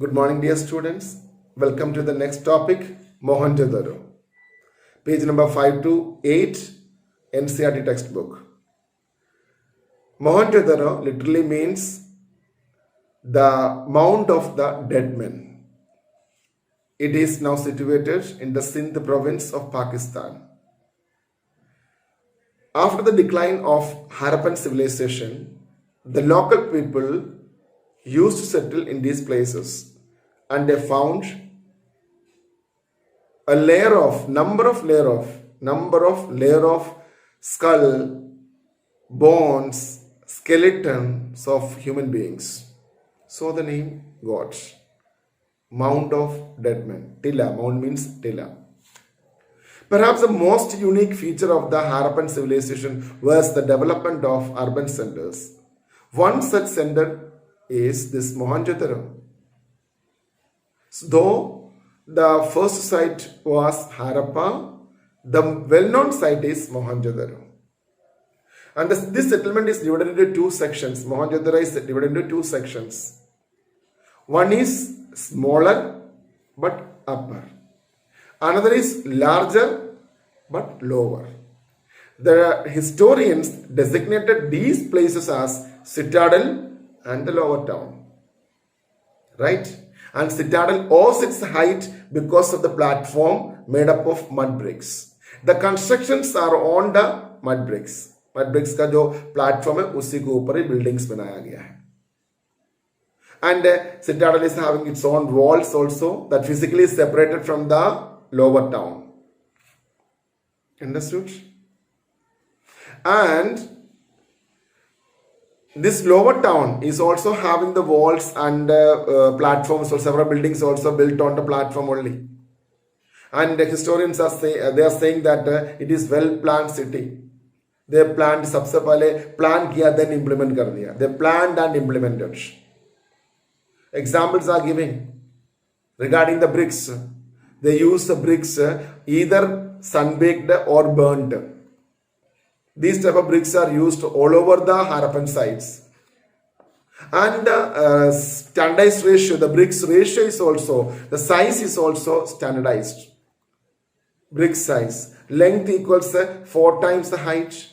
Good morning, dear students. Welcome to the next topic, Mohenjo-daro. Page number 5 to 8, NCERT textbook. Mohenjo-daro literally means the mound of the dead men. It is now situated in the Sindh province of Pakistan. After the decline of Harappan civilization, the local people used to settle in these places, and they found a number of layer of skull, bones, skeletons of human beings. So the name got Mound of Dead Men. Tilla, mound means tilla. Perhaps the most unique feature of the Harappan civilization was the development of urban centers. One such center is this Mohenjo-daro. Though the first site was Harappa, the well-known site is Mohenjo-daro. And this settlement is divided into two sections. Mohenjo-daro is divided into two sections. One is smaller but upper. Another is larger but lower. The historians designated these places as Citadel and the Lower Town. Right? And Citadel owes its height because of the platform made up of mud bricks. The constructions are on the mud bricks. Mud bricks का जो platform है उसी के ऊपर ही buildings बनाया गया है. And Citadel is having its own walls also that physically is separated from the lower town. Understood? And this lower town is also having the walls and platforms, or several buildings also built on the platform only. And the historians are saying that it is well planned city. They planned सबसे पहले plan किया then implement कर दिया. They planned and implemented. Examples are giving regarding the bricks. They use the bricks either sun-baked or burnt. These type of bricks are used all over the Harappan sites. And the standardized ratio, the bricks ratio is also, the size is also standardized. Brick size. Length equals 4 times the height.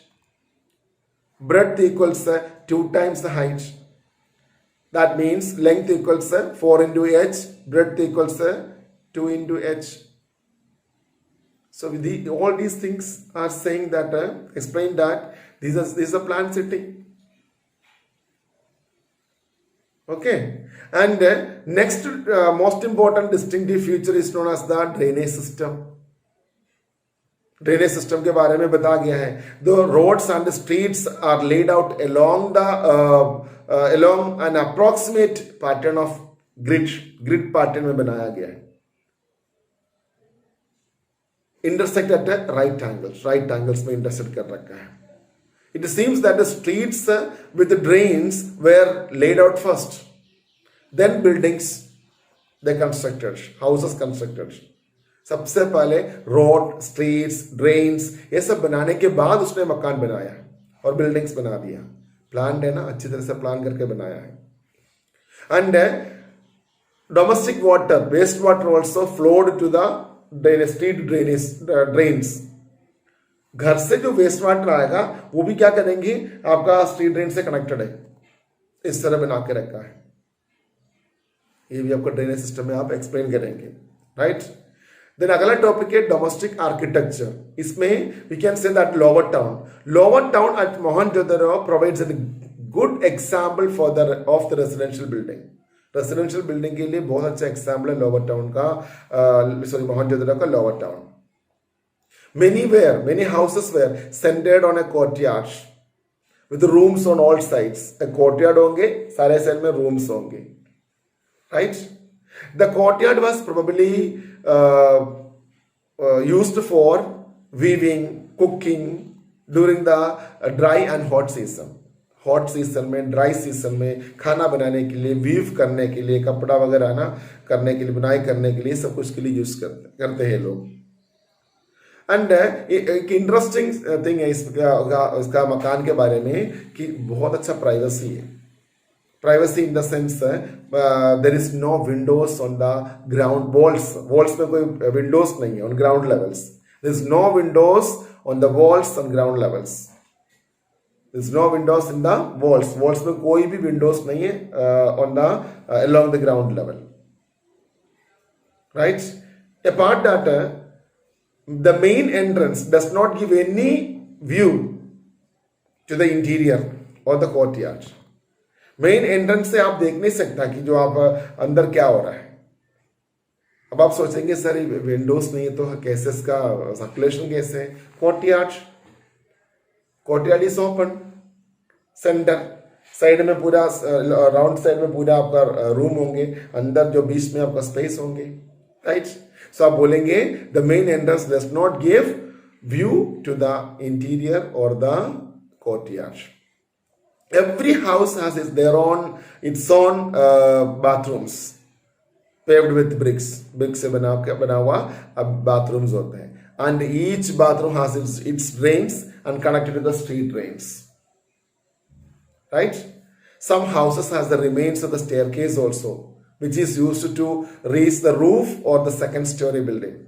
Breadth equals 2 times the height. That means length equals 4 into h, breadth equals 2 into h. So all these things are saying that, explain that this is a planned city. Okay. And next most important distinctive feature is known as the drainage system. Drainage system के बारे में बता गया है. The roads and the streets are laid out along an approximate pattern of grid pattern में बनाया गया है. Intersect at right angles में intersect कर रखा है. It seems that the streets with the drains were laid out first, then buildings they constructed, houses constructed. सबसे पहले रोड, स्ट्रीट्स, ड्रेन्स ये सब बनाने के बाद उसने मकान बनाया और बिल्डिंग्स बना दिया. प्लान है ना, अच्छी तरह से प्लान करके बनाया है. And domestic water, waste water also flowed to the street drains. घर से जो वेस्ट वाटर आएगा वो भी क्या करेंगे, आपका स्ट्रीट ड्रेन से कनेक्टेड है. इस तरह बना के रखा है. ये भी आपको ड्रेनेज सिस्टम में आप एक्सप्लेन करेंगे. राइट. देन अगला टॉपिक है डोमेस्टिक आर्किटेक्चर. इसमें we can say that lower town at Mohenjodaro provides a good example of the residential building. Residential building के लिए बहुत अच्छा एग्जांपल है लोअर टाउन का, मोहनजोदड़ो का lower town. Many houses were centered on a courtyard with rooms on all sides. A courtyard होंगे, सारे side में rooms होंगे. Right? The courtyard was probably used for weaving, cooking during the dry and hot season. Hot season में, dry season में खाना बनाने के लिए, वीव करने के लिए, कपड़ा वगैरह ना करने के लिए, बुनाई करने के लिए, सब कुछ के लिए यूज करते हैं लोग. एंड एक इंटरेस्टिंग थिंग है इसका मकान के बारे में कि बहुत अच्छा प्राइवेसी है. Privacy in the sense there is no windows on the ground walls में कोई windows नहीं है on ground levels. There is no windows on the walls on ground levels. There is no windows in the walls में कोई भी windows नहीं है on the along the ground level. Right? Apart that the main entrance does not give any view to the interior or the courtyard. Main entrance से आप देख नहीं सकता कि जो आप अंदर क्या हो रहा है. अब आप सोचेंगे सर विंडोज नहीं है तो कैसे इसका सर्कुलेशन कैसे है. Courtyard is open. Centre side में पूरा राउंड साइड में पूरा आपका रूम होंगे, अंदर जो बीच में आपका स्पेस होंगे. राइट. सो आप बोलेंगे the main entrance does not give view to the interior और the courtyard. Every house has its own bathrooms paved with bricks से बना हुआ bathrooms होते हैं. And each bathroom has its drains and connected to the street drains. Right? Some houses has the remains of the staircase also, which is used to reach the roof or the second story building.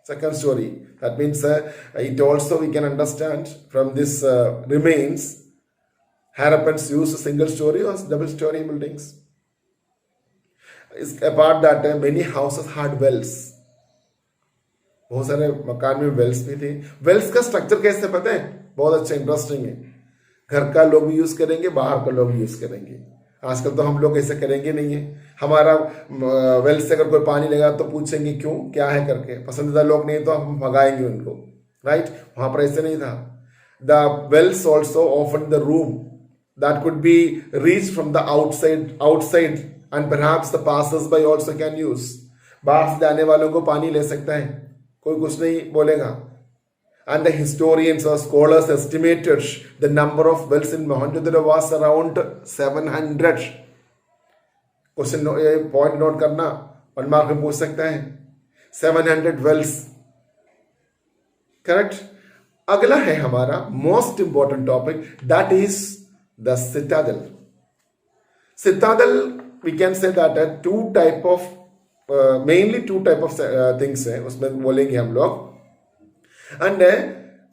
Second story. That means it also we can understand from this remains. Harappans used single story or double story buildings. Apart that many houses had wells. बहुत सारे मकान में Wales भी थे. Wales का structure कैसे पता है? बहुत अच्छा इंटरेस्टिंग है. घर का लोग भी यूज करेंगे, बाहर का लोग भी यूज करेंगे. आजकल तो हम लोग ऐसे करेंगे नहीं है. हमारा वेल से अगर कोई पानी लेगा तो पूछेंगे क्यों, क्या है करके. पसंदीदा लोग नहीं तो हम भगाएंगे उनको. राइट. वहां पर ऐसे नहीं था. The wells also offered the room that could be reached from the outside and perhaps the passers-by also can use. बाहर से जाने वालों को पानी ले सकता है, कोई कुछ नहीं बोलेगा. And the historians or scholars estimated the number of wells in Mohenjo-daro was around 700. Question point note करना, 1 मार्क में पूछ सकता है. 700 wells. करेक्ट. अगला है हमारा most important topic, that is the citadel. Citadel, we can say that mainly two type of things है, उसमें बोलेंगे हम लोग. And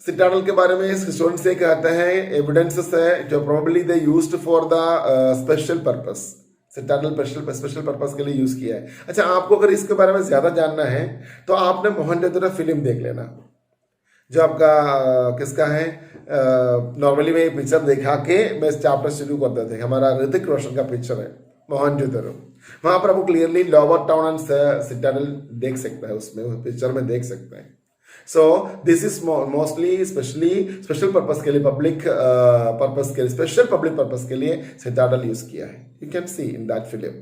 citadel के बारे में हिस्टोरियन से कहते हैं, एविडेंसेस है जो probably they used for the special purpose. citadel special purpose के लिए यूज किया है. अच्छा, आपको अगर इसके बारे में ज्यादा जानना है तो आपने मोहनजोदड़ो फिल्म देख लेना, जो आपका किसका है. नॉर्मली मैं पिक्चर दिखा के मैं चैप्टर शुरू करते थे. हमारा ऋतिक रोशन का पिक्चर है मोहनजोदड़ो. वहां पर आपको clearly lower town and Citadel देख सकता है, उसमें पिक्चर में देख सकते हैं. सो this is mostly special purpose के लिए, पब्लिक पर्पस के लिए, स्पेशल पब्लिक पर्पस के लिए सिटाडेल यूज किया है. You can see in that film.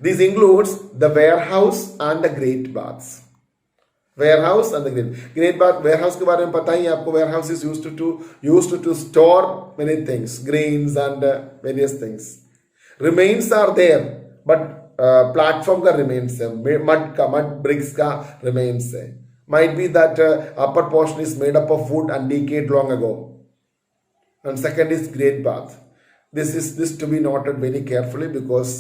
This includes the warehouse and the great baths. Warehouse and the great bath. Warehouse के बारे में पता ही आपको. Warehouse is used to store many things, grains and various things. Remains are there, but platform का remains है, mud bricks का remains है. Might be that upper portion is made up of wood and decayed long ago. And second is great bath. This to be noted very carefully because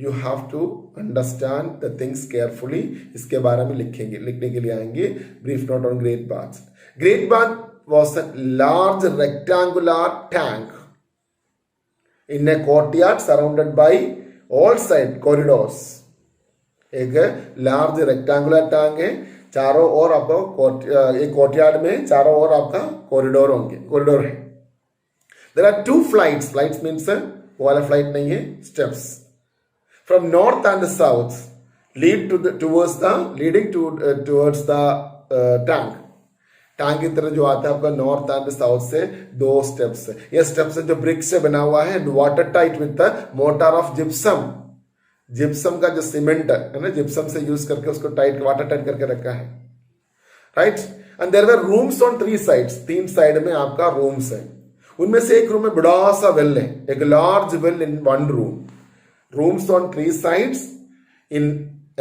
you have to understand the things carefully. इसके बारे में लिखने के लिए आएंगे. Brief note on Great Bath. Great Bath was a large rectangular tank in a courtyard surrounded by all side corridors. एक large rectangular tank है, चारों ओर आपका एक कोर्टयार्ड में चारों ओर आपका कॉरिडोर होंगे, कॉरिडोर है. There are 2 flights. Flights means वो वाला फ्लाइट नहीं है, steps. From north and south towards the tank. Tank की तरह जो आता है आपका नॉर्थ एंड साउथ से 2 स्टेप्स है. ये स्टेप्स है जो ब्रिक से बना हुआ है, water tight with the motor of gypsum. Gypsum का जो सीमेंट है ना, जिप्सम से यूज करके उसको वाटर टाइट करके रखा है. Right. And there were rooms on 3 sides. 3 side में आपका रूम्स है. उनमें से एक रूम में बड़ा सा वेल है, एक large well in 1 room. Rooms on 3 sides.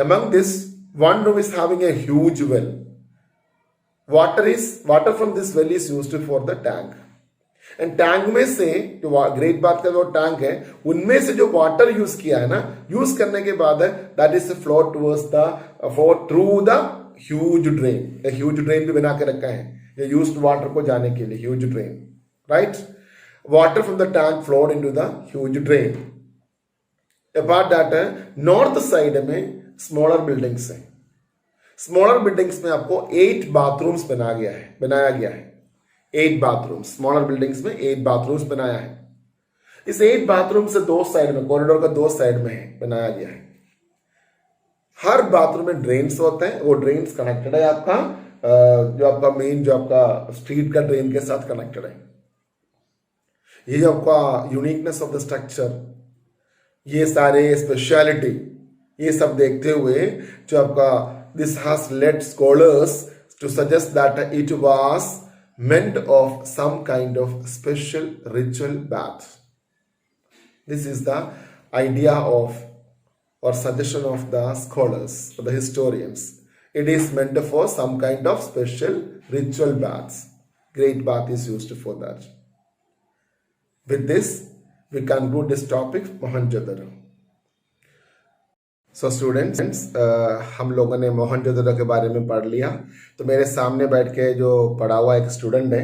Among this, 1 room is having a huge well. Water from this well is used for the tank. And tank में से जो ग्रेट बाथ का जो टैंक है उनमें से जो वाटर यूज किया है ना, यूज करने के बाद that is flow towards the through the huge drain. Huge drain भी बना के रखा है ये यूज्ड वाटर को जाने के लिए, huge drain, right. Water from the tank flowed into the huge drain. Apart that north side में स्मॉलर बिल्डिंग्स हैं. स्मॉलर बिल्डिंग्स में आपको 8 बाथरूम्स बनाया गया है. 8 बाथरूम्स, स्मॉलर बिल्डिंग्स में 8 बाथरूम्स बनाया है. इस 8 बाथरूम से 2 साइड में, कॉरिडोर का 2 साइड में है बनाया गया है. हर बाथरूम में ड्रेन्स होते हैं. वो ड्रेन्स कनेक्टेड है आपका जो आपका मेन जो आपका स्ट्रीट का ड्रेन के साथ कनेक्टेड है. ये जो आपका यूनिकनेस ऑफ द स्ट्रक्चर, ये सारे स्पेशलिटी, ये सब देखते हुए जो आपका this has led scholars to suggest that it was meant of some kind of special ritual bath. This is the idea of or suggestion of the scholars or the historians. It is meant for some kind of special ritual baths. Great bath is used for that. With this, we conclude this topic, Mohenjo-daro. So students, हम लोगों ने मोहनजोदड़ो के बारे में पढ़ लिया. तो मेरे सामने बैठ के जो पढ़ा हुआ एक स्टूडेंट है,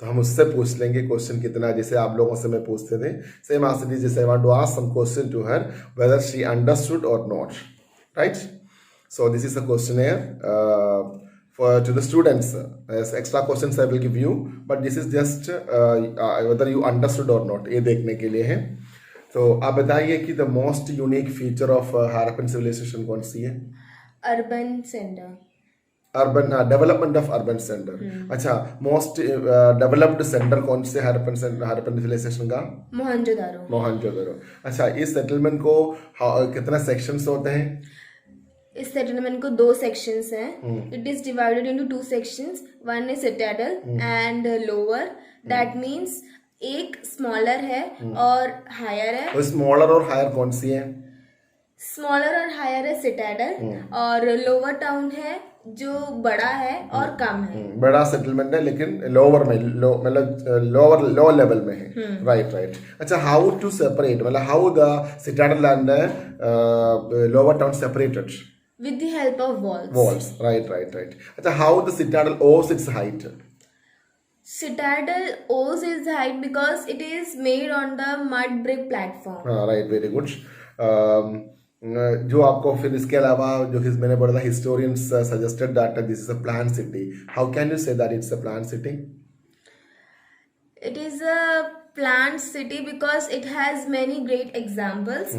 तो हम उससे पूछ लेंगे क्वेश्चन कितना, जैसे आप लोगों से मैं पूछते थे. सेम आज जैसे I want to ask some question to her whether she understood और not, right. So this is a questionnaire for to the students. As extra questions I will give you, but this is just whether you understood or not, ये देखने के लिए है. तो आप बताइए कि the most unique feature of Harappan civilisation कौन सी है? Urban centre. Urban development of urban centre. अच्छा, मोस्ट डेवलप्ड सेंटर कौन से हड़प्पन सिविलाइजेशन का? मोहनजोदड़ो. अच्छा, इस सेटलमेंट को कितना सेक्शंस होते हैं? इस सेटलमेंट को 2 सेक्शंस हैं. It is divided into 2 sections. One is Citadel and lower. That means एक स्मॉलर है और हायर है. तो स्मॉलर और हायर कौन सी है? स्मॉलर और हायर है सिटाडेल, और लोअर टाउन है जो बड़ा है और कम है. बड़ा सेटलमेंट है लेकिन लोअर में, मतलब लो लेवल में है. राइट. अच्छा, हाउ टू सेपरेट, मतलब how the Citadel and lower town separated? With the help of walls. Walls, right. अच्छा, how the citadel owes its height? Citadel owes its height because it is made on the mud brick platform. Right, very good. जो आपको फिर इसके अलावा जो मैंने पढ़ा था, historians suggested that this is a planned city. How can you say that it's a planned city? It is a planned city because it has many great examples.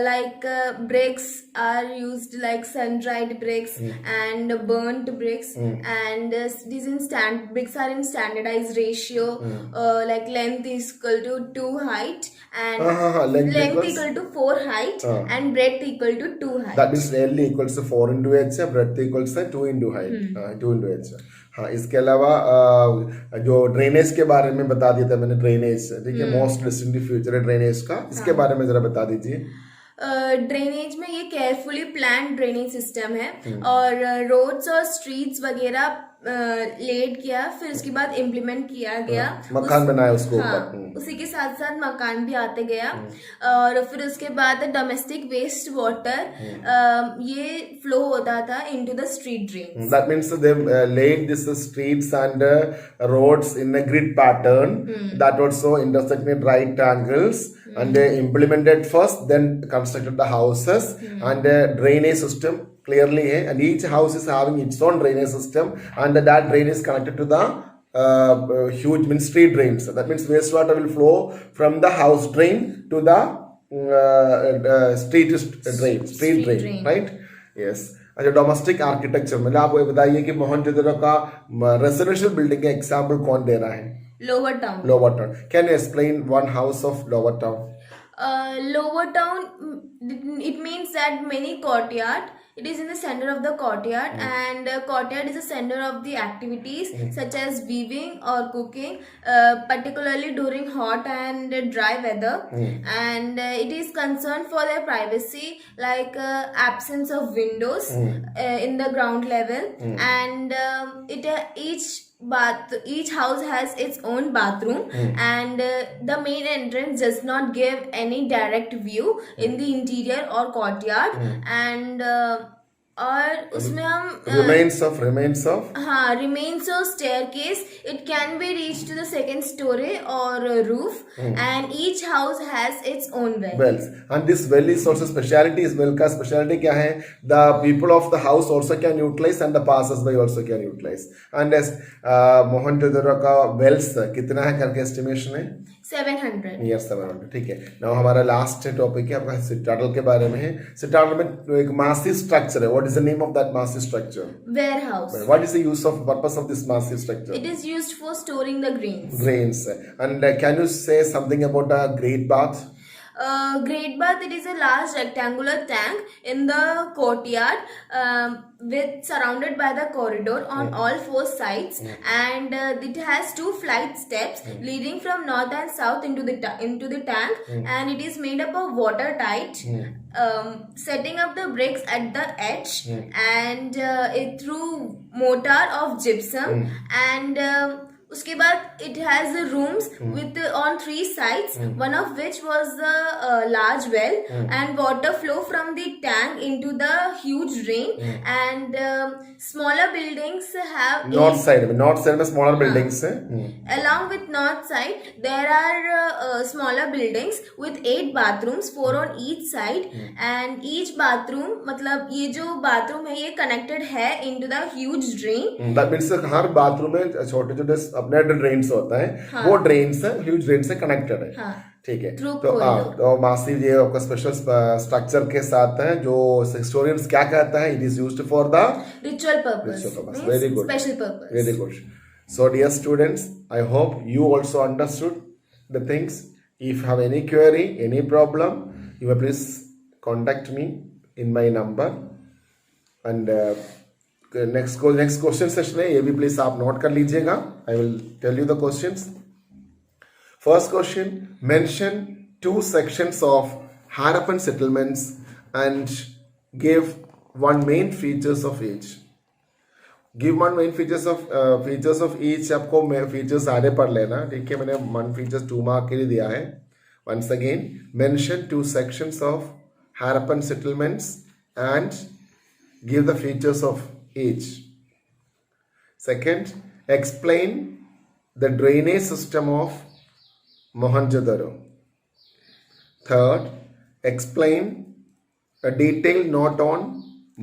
Like bricks are used, like sun-dried bricks and burnt bricks, and bricks are in standardized ratio. Like length is equal to 2 height, and length equal to 4 height, and breadth equal to 2 height. That means L equals to 4 into h, breadth equals to 2 into height. 2 into h. हाँ, इसके अलावा जो drainage के बारे में बता दिया था मैंने. ड्रेनेज, ठीक है, मोस्ट डिस्टिंक्टिव फीचर है ड्रेनेज का. इसके बारे में जरा बता दीजिए. ड्रेनेज में ये केयरफुली प्लान ड्रेनेज सिस्टम है, और रोड्स और स्ट्रीट्स वगैरह लेड किया, फिर उसके बाद इम्प्लीमेंट किया गया. मकान बनाया उसको ऊपर. उसी के साथ साथ मकान भी आते गया. और फिर उसके बाद डोमेस्टिक वेस्ट वाटर ये फ्लो होता था into the street drains. That means they laid this streets and roads in a grid pattern that also intersect at right angles, and they implemented first, then constructed the houses, and drainage system clearly है, and each house is having its own drainage system, and that drain is connected to the huge street drains. That means wastewater will flow from the house drain to the street drain, right? Yes. अच्छा, domestic architecture, मतलब आप ये बताइए कि मोहनजोदड़ो का residential building का example कौन दे रहा है? Lower town. Can you explain one house of lower town? Lower town, it means that many courtyard. It is in the center of the courtyard, and courtyard is the center of the activities such as weaving or cooking, particularly during hot and dry weather. And it is concerned for their privacy, like absence of windows in the ground level, and each each house has its own bathroom, and the main entrance does not give any direct view in the interior or courtyard. And और उसमें हम remains of हाँ remains of staircase, it can be reached to the second story or roof, and each house has its own well. wells, and this well is also speciality is well का speciality क्या है? The people of the house also can utilize and the passers-by also can utilize. And as Mohenjodaro का wells कितना है करके estimation है? 700. Near 700. ठीक है. नाउ हमारा लास्ट टॉपिक है आपका सिटाडल के बारे में है. सिटाडल में एक मासिव स्ट्रक्चर है. What is the name of that massive structure? Warehouse. What is the use of purpose of this massive structure? It is used for storing the grains. Grains. And can you say something about a great bath? Great bath, it is a large rectangular tank in the courtyard, with surrounded by the corridor on all four sides, and it has 2 flight steps leading from north and south into the tank, and it is made up of watertight, setting up the bricks at the edge, and it through mortar of gypsum, and उसके बाद it has rooms with on 3 sides, one of which was the large well, and water flow from the tank into the huge drain, and smaller buildings have north side में smaller buildings है. Along with north side there are smaller buildings with 8 bathrooms, 4 on each side, and each bathroom मतलब ये जो bathroom है ये connected है into the huge drain. That means her bathroom में छोटे छोटे अपने ड्रेन्स होता है. वो ड्रेन्स है ह्यूज ड्रेन से कनेक्टेड है. ठीक है. तो मासिव ये आपका स्पेशल स्ट्रक्चर के साथ है जो हिस्टोरियंस क्या कहता है? It is used for the ritual purpose. Very good. Special purpose. Very good. So dear students, I hope you also understood the things. If you have any query, any problem, you may please contact me in my number. And next question session है, ये भी please आप note कर लीजिएगा. I will tell you the questions. First question, mention 2 sections of Harappan settlements and give one main features of each. Give one main features of each. आपको features सारे पढ़ लेना. ठीक है, मैंने 1 फीचर्स 2 मार्क के लिए दिया है. Once again, mention 2 sections of Harappan settlements and give the features of each. Second, explain the drainage system of Mohenjo-daro. Third, explain a detailed note on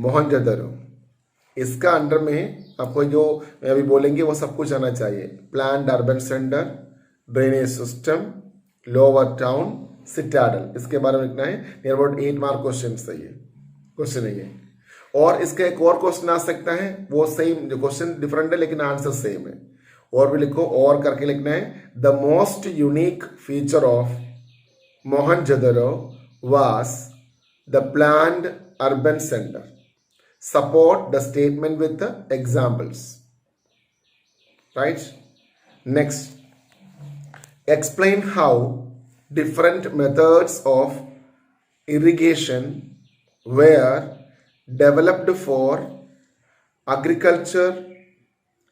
Mohenjo-daro. इसका अंडर में आपको जो अभी बोलेंगे वो सब कुछ आना चाहिए. Planned urban centre, drainage system, lower town, citadel, इसके बारे में लिखना है. नियर अबाउट 8 मार्क क्वेश्चन है ये. और इसका एक और क्वेश्चन आ सकता है, वो सेम जो क्वेश्चन डिफरेंट है लेकिन आंसर सेम है. और भी लिखो, और करके लिखना है. The most unique feature of Mohenjodaro was the planned urban centre. Support the statement with the examples. Right? Next, explain how different methods of irrigation were developed for agriculture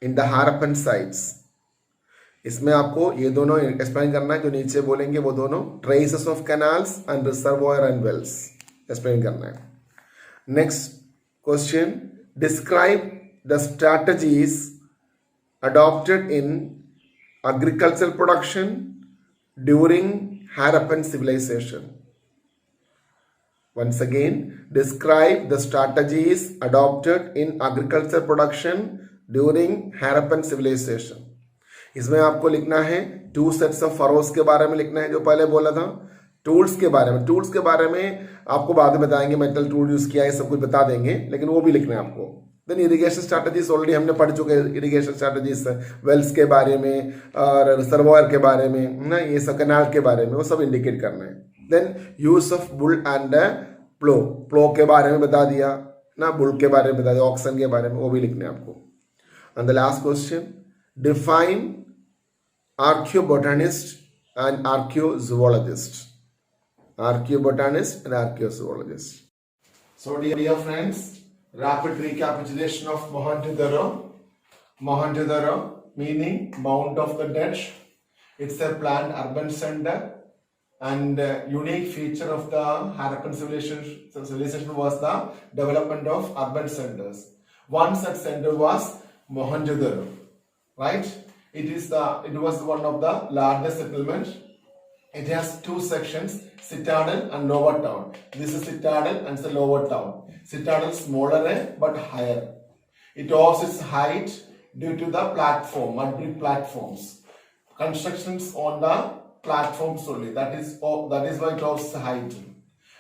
in the Harappan sites. इसमें आपको ये दोनों explain करना है. जो नीचे बोलेंगे वो दोनों, traces of canals and reservoir and wells, explain करना है. Next question, describe the strategies adopted in agricultural production during Harappan civilization. Once again, describe the strategies adopted in agricultural production during Harappan civilization. इसमें आपको लिखना है 2 sets of furrows के बारे में लिखना है जो पहले बोला था. टूल्स के बारे में आपको बाद में बताएंगे. मेटल टूल यूज किया है, सब कुछ बता देंगे, लेकिन वो भी लिखना है आपको. देन इरिगेशन स्ट्रैटेजीज ऑलरेडी हमने पढ़ चुके हैं. इरिगेशन स्ट्रैटेजीज वेल्स के बारे में और रिजर्वायर के बारे में ना, ये सब कैनाल के बारे में, वो सब इंडिकेट करना है. Then use of bull and plough के बारे में बता दिया ना, बुल के बारे में बता दिया, ऑक्सन के बारे में, वो भी लिखना है आपको. And the last question, define archaeobotanist and archaeozoologist. Archaeobotanist and archaeozoologist. So dear friends, rapid recapitulation of Mohenjo-daro. Mohenjo-daro meaning Mount of the Dead. It's a planned urban center, and unique feature of the Harappan civilization was the development of urban centers. One such center was Mohenjo-daro, right? It was one of the largest settlements. It has two sections, Citadel and Lower Town. This is Citadel and the Lower Town. Citadel smaller but higher. It owes its height due to the platform, mud brick platforms. Constructions on the platforms only. That is why it owes height.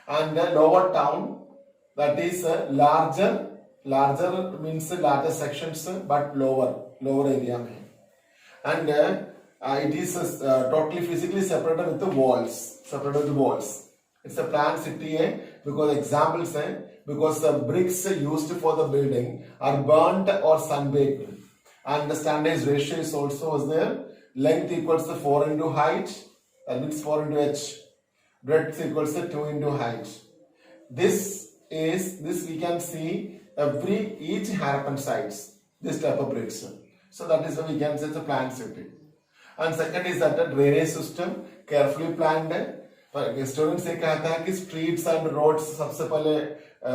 And the Lower Town, that is larger means larger sections but lower area. And it is totally physically separated with the walls. It's a planned city because examples because the bricks used for the building are burnt or sun-baked, and the standardized ratio is also was there. Length equals to 4 into height, that means 4 into h. Breadth equals to 2 into height. This we can see each Harappan sites, this type of bricks. So that is why we can say it's a planned city. And second is that the drainage system carefully planned है. पर historians से कहता है कि streets and roads सबसे पहले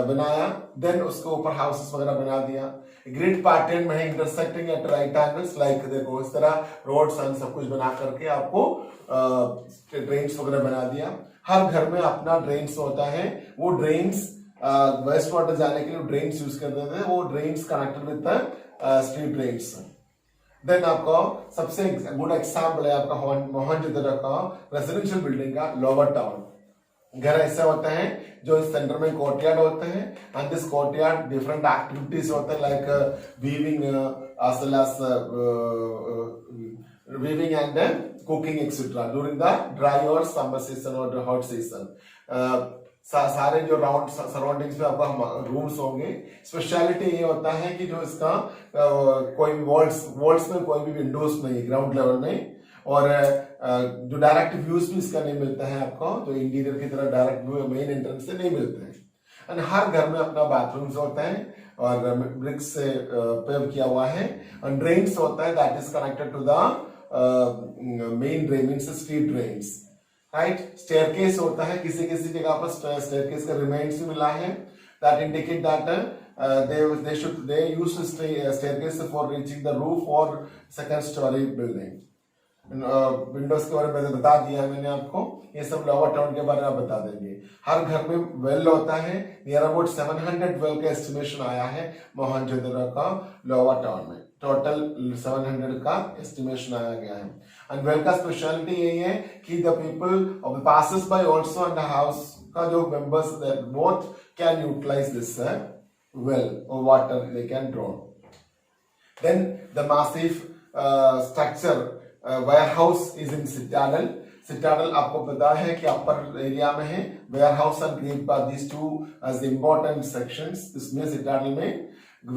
बनाया, then उसके ऊपर houses वगैरह बना दिया. Grid pattern में intersecting at right angles, like देखो इस तरह roads and सब कुछ बना करके आपको drains वगैरह बना दिया. हर घर में अपना drains होता है. वो drains वेस्ट वाटर जाने के लिए drains यूज करते थे. वो drains connected with the street drains. Then आपको सबसे गुड एग्जाम्पल है आपका मोहनजोदड़ो का रेजिडेंशियल बिल्डिंग का लोअर टाउन. घर ऐसे होते हैं जो इस सेंटर में कोर्टयार्ड होते हैं, and this courtyard different activities होते हैं like weaving as well as weaving and cooking etc. during the dry or summer season or the hot season. सारे जो राउंड सराउंडिंग्स में आपका रूम्स होंगे. स्पेशलिटी ये होता है कि जो इसका कोई भी वॉल्स में कोई भी विंडोज नहीं ग्राउंड लेवल में, और जो डायरेक्ट व्यूज भी इसका नहीं मिलता है आपको, जो इंटीरियर की तरह डायरेक्ट व्यू मेन एंट्रेंस से नहीं मिलते हैं. एंड हर घर में अपना बाथरूम्स होते हैं और ब्रिक्स से पेव किया हुआ है. एंड ड्रेन्स होता है that is connected to the main drain means street drains, right. Staircase होता है, किसी जगह पर स्टेयरकेस का रिमेन्स भी मिला है. That indicate that they use staircase for reaching the roof or second story building. Windows के बारे में बता दिया है मैंने आपको. ये सब लोअर टाउन के बारे में आप बता देंगे. हर घर में वेल होता है. नियर अबाउट 700 वेल का एस्टिमेशन आया है मोहनजोदड़ो का लोअर टाउन में. टोटल 700 का एस्टिमेशन आया गया है. एंड वेल का स्पेशलिटी यही है कि the people of the passes by also and the house का जो members both can utilise this well or water they can draw. Then the massive structure warehouse is in Citadel. Citadel आपको पता है कि upper area में है. warehouse and great path, these two as the important sections. इसमें Citadel में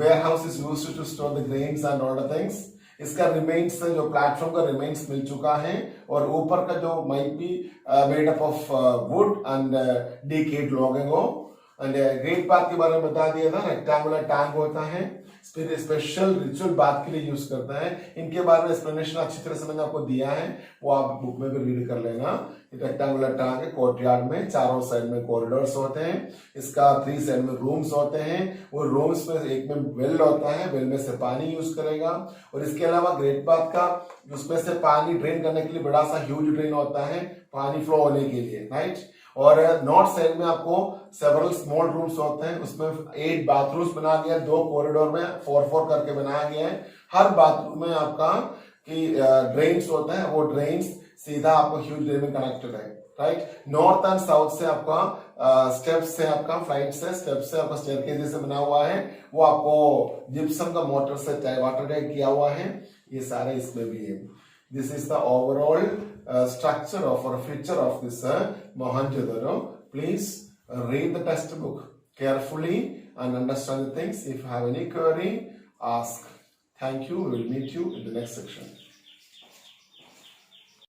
warehouse is used to store the grains and all the things. इसका remains जो प्लेटफॉर्म का रिमेन्स मिल चुका है, और ऊपर का जो might be made up of wood and decade logging हो. एंड ग्रेट बाथ के बारे में बता दिया था. रेक्टेंगुलर टैंक होता है, स्पेशल रिचुअल बाथ के लिए यूज करता है. इनके बारे में एक्सप्लेनेशन अच्छी तरह से मैंने आपको दिया है, वो आप बुक में भी रीड कर लेना. रेक्टेंगुलर टैंक है कोर्टयार्ड में, चारों साइड में कॉरिडोर्स होते हैं. इसका 3 साइड में रूम्स होते हैं. वो रूम्स में एक में वेल होता है, वेल में से पानी यूज करेगा. और इसके अलावा ग्रेट बाथ का उसमें से पानी ड्रेन करने के लिए बड़ा सा ह्यूज ड्रेन होता है पानी फ्लो होने के लिए, राइट. और नॉर्थ साइड में आपको सेवरल स्मॉल रूम्स होते हैं. उसमें 8 बाथरूम्स बना दिया है, 2 कॉरिडोर में 4-4 करके बनाया गया है. हर बाथरूम में आपका कि ड्रेन्स होते हैं, वो ड्रेन्स सीधा आपको ह्यूज ड्रेन में कनेक्टेड है, राइट. नॉर्थ एंड साउथ से आपका स्टेप्स से आपका फ्लाइट से स्टेप्स से आपका स्टेयरकेस जैसे बना हुआ है, वो आपको जिप्सम का मोटर से वाटर टाइप किया हुआ है. ये सारे इसमें भी है. This is the overall structure of or feature of this Mohenjo-daro. Please read the textbook carefully and understand the things. If you have any query, ask. Thank you. We will meet you in the next section.